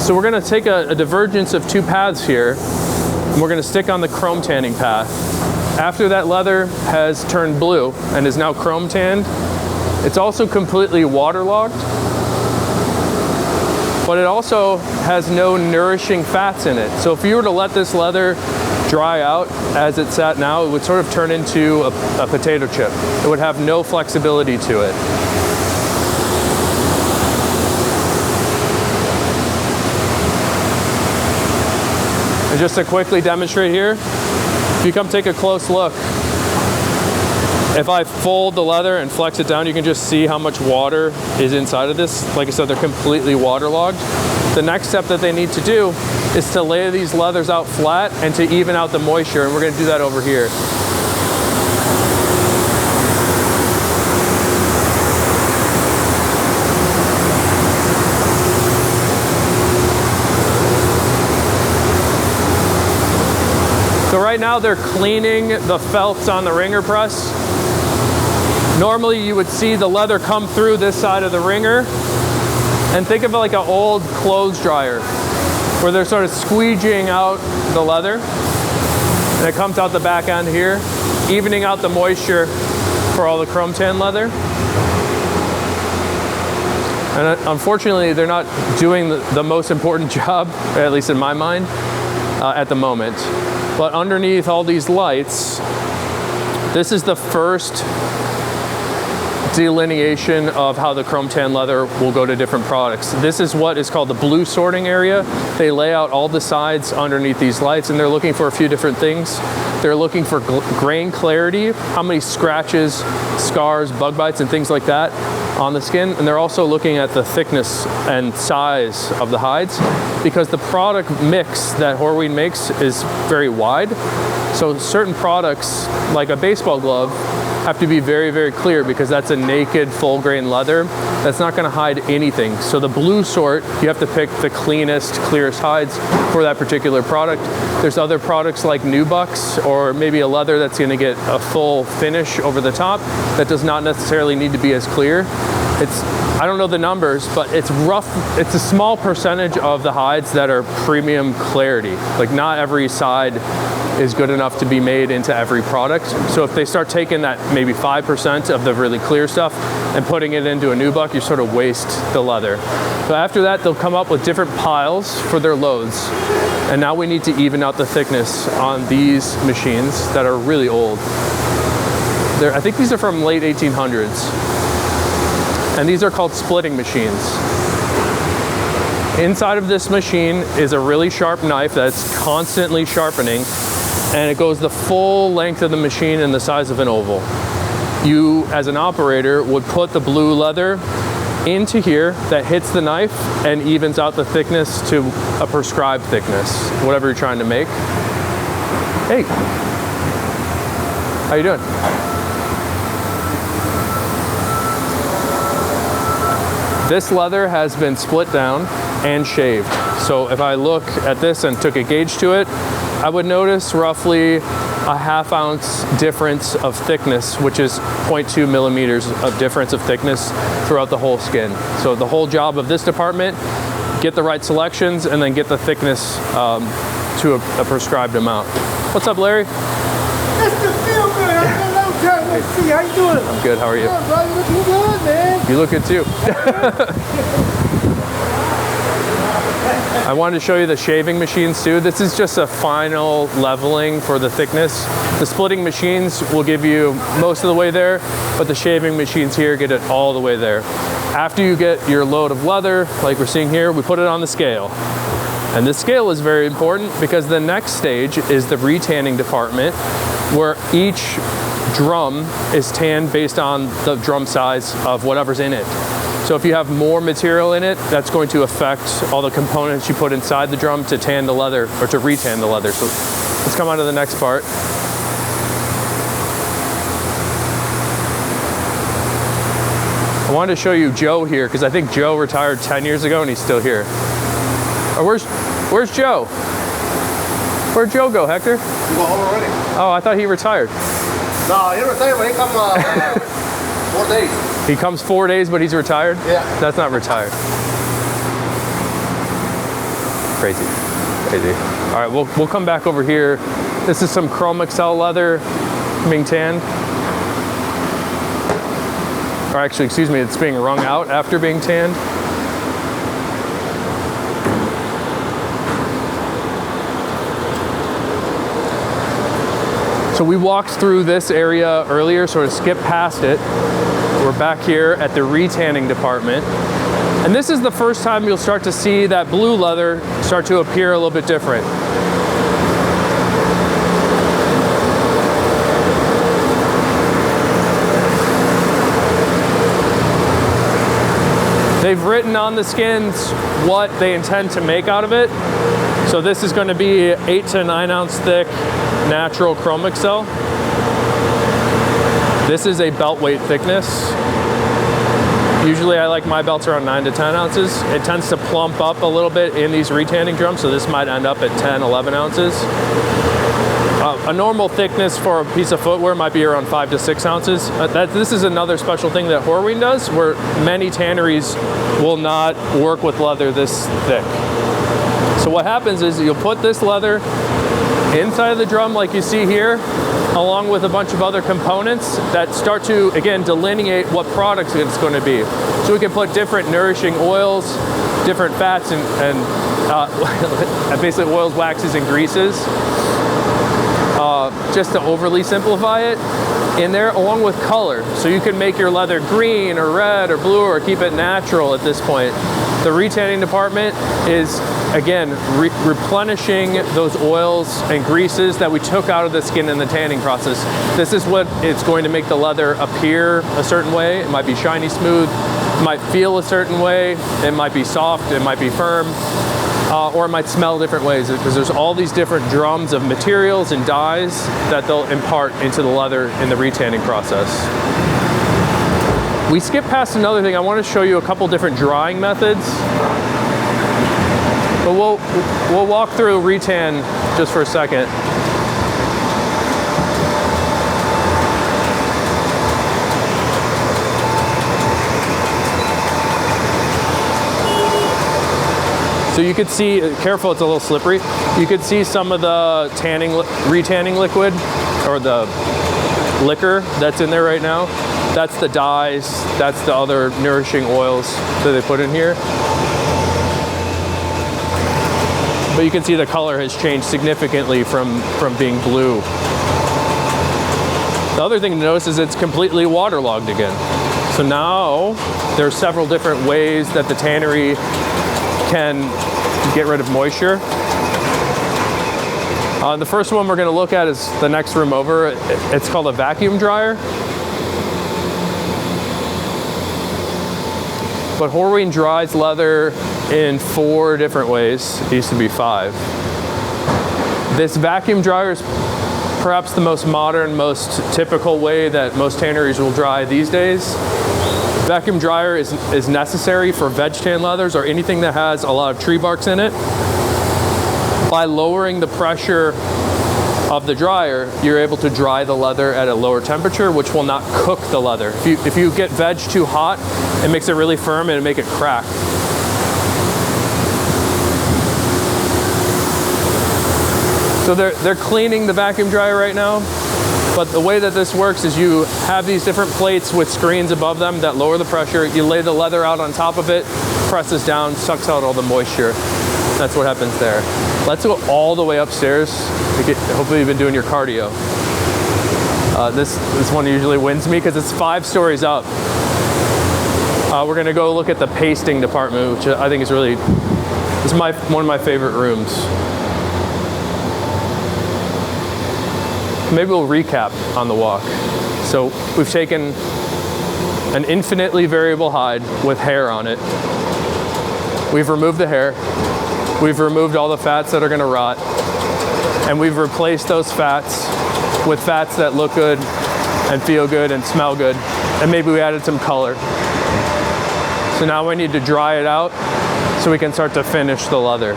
So we're gonna take a divergence of two paths here, and we're gonna stick on the chrome tanning path. After that leather has turned blue and is now chrome tanned, it's also completely waterlogged, but it also has no nourishing fats in it. So if you were to let this leather dry out as it's at now, it would sort of turn into a potato chip. It would have no flexibility to it. And just to quickly demonstrate here, if you come take a close look, if I fold the leather and flex it down, you can just see how much water is inside of this. Like I said, they're completely waterlogged. The next step that they need to do is to lay these leathers out flat and to even out the moisture, and we're gonna do that over here. So right now they're cleaning the felts on the wringer press. Normally you would see the leather come through this side of the wringer, and think of it like an old clothes dryer where they're sort of squeegeeing out the leather, and it comes out the back end here, evening out the moisture for all the chrome tan leather. And unfortunately they're not doing the most important job, at least in my mind, at the moment. But underneath all these lights, this is the first delineation of how the chrome tan leather will go to different products. This is what is called the blue sorting area. They lay out all the sides underneath these lights, and they're looking for a few different things. They're looking for grain clarity, how many scratches, scars, bug bites, and things like that on the skin. And they're also looking at the thickness and size of the hides, because the product mix that Horween makes is very wide. So certain products, like a baseball glove, have to be very, very clear, because that's a naked, full grain leather that's not gonna hide anything. So the blue sort, you have to pick the cleanest, clearest hides for that particular product. There's other products like nubucks, or maybe a leather that's gonna get a full finish over the top that does not necessarily need to be as clear. I don't know the numbers, but it's a small percentage of the hides that are premium clarity. Like, not every side is good enough to be made into every product. So if they start taking that maybe 5% of the really clear stuff and putting it into a nubuck, you sort of waste the leather. So after that, they'll come up with different piles for their loads. And now we need to even out the thickness on these machines that are really old. I think these are from late 1800s. And these are called splitting machines. Inside of this machine is a really sharp knife that's constantly sharpening, and it goes the full length of the machine in the size of an oval. You, as an operator, would put the blue leather into here that hits the knife and evens out the thickness to a prescribed thickness, whatever you're trying to make. Hey, how you doing? This leather has been split down and shaved. So if I look at this and took a gauge to it, I would notice roughly a ½ ounce difference of thickness, which is 0.2 millimeters of difference of thickness throughout the whole skin. So the whole job of this department, get the right selections and then get the thickness to a prescribed amount. What's up, Larry? Mr. Feel Good, I got a long time. Let's see, how you doing? I'm good, how are you? Yeah, bro, you looking good, man. You look good too. I wanted to show you the shaving machines too. This is just a final leveling for the thickness. The splitting machines will give you most of the way there, but the shaving machines here get it all the way there. After you get your load of leather, like we're seeing here, we put it on the scale. And this scale is very important because the next stage is the retanning department, where each drum is tanned based on the drum size of whatever's in it. So if you have more material in it, that's going to affect all the components you put inside the drum to tan the leather, or to retan the leather. So let's come on to the next part. I wanted to show you Joe here, because I think Joe retired 10 years ago and he's still here. Or where's Joe? Where'd Joe go, Hector? You go home already? Oh, I thought he retired. No, he retired, but he come 4 days. He comes 4 days, but he's retired? Yeah. That's not retired. Crazy, crazy. All right, we'll come back over here. This is some Chromexel leather being tanned. Or actually, excuse me, it's being wrung out after being tanned. So we walked through this area earlier, sort of skipped past it. We're back here at the retanning department. And this is the first time you'll start to see that blue leather start to appear a little bit different. They've written on the skins what they intend to make out of it. So this is going to be 8 to 9 ounce thick natural Chromexel. This is a belt weight thickness. Usually I like my belts around 9 to 10 ounces. It tends to plump up a little bit in these retanning drums, so this might end up at 10, 11 ounces. A normal thickness for a piece of footwear might be around 5 to 6 ounces. This is another special thing that Horween does, where many tanneries will not work with leather this thick. So what happens is you'll put this leather inside of the drum like you see here, along with a bunch of other components that start to, again, delineate what product it's going to be. So we can put different nourishing oils, different fats, and basically oils, waxes, and greases, just to overly simplify it, in there, along with color. So you can make your leather green or red or blue or keep it natural at this point. The retanning department is, again, replenishing those oils and greases that we took out of the skin in the tanning process. This is what it's going to make the leather appear a certain way. It might be shiny smooth, it might feel a certain way, it might be soft, it might be firm, or it might smell different ways, because there's all these different drums of materials and dyes that they'll impart into the leather in the retanning process. We skipped past another thing. I want to show you a couple different drying methods. But we'll walk through retan just for a second. So you could see, careful, it's a little slippery. You could see some of the retanning liquid, or the liquor that's in there right now. That's the dyes, that's the other nourishing oils that they put in here. But you can see the color has changed significantly from being blue. The other thing to notice is it's completely waterlogged again. So now there are several different ways that the tannery can get rid of moisture. The first one we're going to look at is the next room over. It's called a vacuum dryer. But Horween dries leather in 4 different ways. It used to be 5. This vacuum dryer is perhaps the most modern, most typical way that most tanneries will dry these days. Vacuum dryer is necessary for veg tan leathers or anything that has a lot of tree barks in it. By lowering the pressure of the dryer, you're able to dry the leather at a lower temperature, which will not cook the leather. If you get veg too hot, it makes it really firm and it make it crack. So they're cleaning the vacuum dryer right now. But the way that this works is you have these different plates with screens above them that lower the pressure. You lay the leather out on top of it, presses down, sucks out all the moisture. That's what happens there. Let's go all the way upstairs. Hopefully you've been doing your cardio. This one usually wins me because it's 5 stories up. We're gonna go look at the pasting department, which I think is really, this is one of my favorite rooms. Maybe we'll recap on the walk. So we've taken an infinitely variable hide with hair on it. We've removed the hair. We've removed all the fats that are gonna rot. And we've replaced those fats with fats that look good and feel good and smell good. And maybe we added some color. So now we need to dry it out so we can start to finish the leather.